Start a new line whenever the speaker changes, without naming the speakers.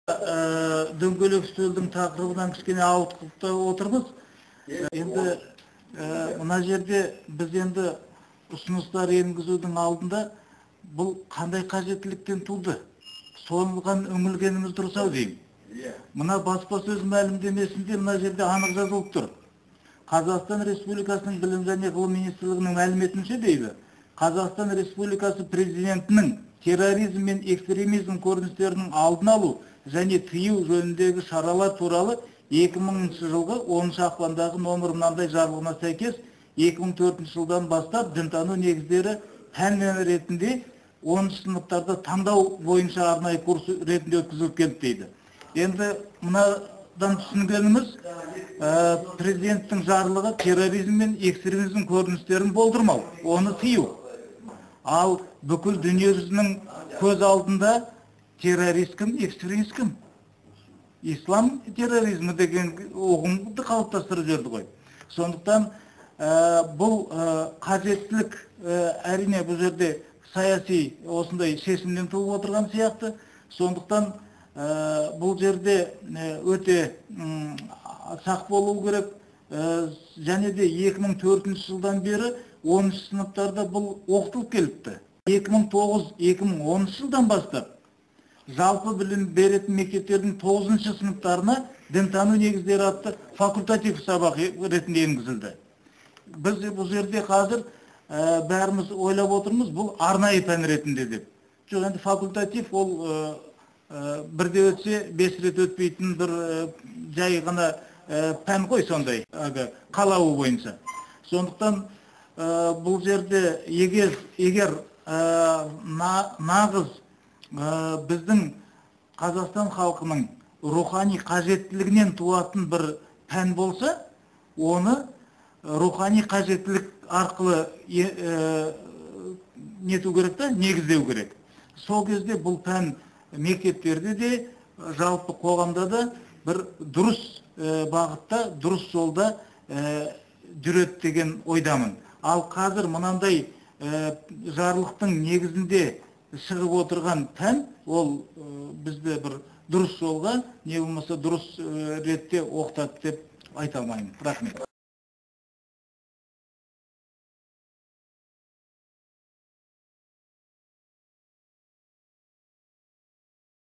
дөңгелек үстелдің тақырыбынан кішкене ауытқып отырмыз. Енді мына жерде біз енді ұсыныстар енгізудің алдында бұл қандай қажеттіліктен туды? Соған үңілгеніміз дұрыс ау деймін. Мына баспасөз мәлімдемесінде мына жерде анық жазылып тұр. Қазақстан Республикасының білім және ғылым министрлігінің мәліметінше дейді, Қазақстан Республикасы президентінің терроризм мен экстремизм көріністерінің алдын алу және тыю жөніндегі шаралар туралы 2000 жылғы 10 ақпандағы номер мынандай жарлығына сәйкес 2004 жылдан бастап дінтану негіздері пән ретінде 10 сыныптарда таңдау бойынша арнайы курс ретінде өткізіліп келді дейді. Енді мынадан түсінгеніміз, президенттің жарлығы терроризм мен экстремизм көріністерін болдырмау, оны тыю. Ал бүкіл дүниежүзінің көз алдында террорист кім, экстремист кім? Ислам терроризмі деген ұғымды қалыптастырып жүрді ғой. Сондықтан бұл қажеттілік әрине бұл жерде саяси осындай шешімнен туып отырған сияқты. Сондықтан бұл жерде өте сақ болу керек. Және де 2004 жылдан бері 10 сыныптарда бұл оқытылып келіпті. 2009-2010 жылдан бастап жалпы білім беретін мектептердің 9 сыныптарына дінтану негіздері атты факультатив сабақ ретінде енгізілді. Біз бұл жерде қазір бәріміз ойлап отырмыз, бұл арнайы пән ретінде деп. Жоқ, енді факультатив ол бірде өтсе 5 рет өтпейтін бір жай ғана пән ғой, сондай қалауы бойынша. Сондықтан бұл жерде егер нағыз біздің Қазақстан халқының рухани қажеттілігінен туатын бір пән болса, оны рухани қажеттілік арқылы нету керек та, негіздеу керек. Сол кезде бұл пән мектептерде де, жалпы қоғамда да бір дұрыс бағытта, дұрыс жолда жүреді деген ойдамын. Ал қазір мынандай жарлықтың негізінде шығып отырған пән, ол бізді бір дұрыс жолға, не болмаса дұрыс ретте оқытады деп айта алмаймын. Рахмет.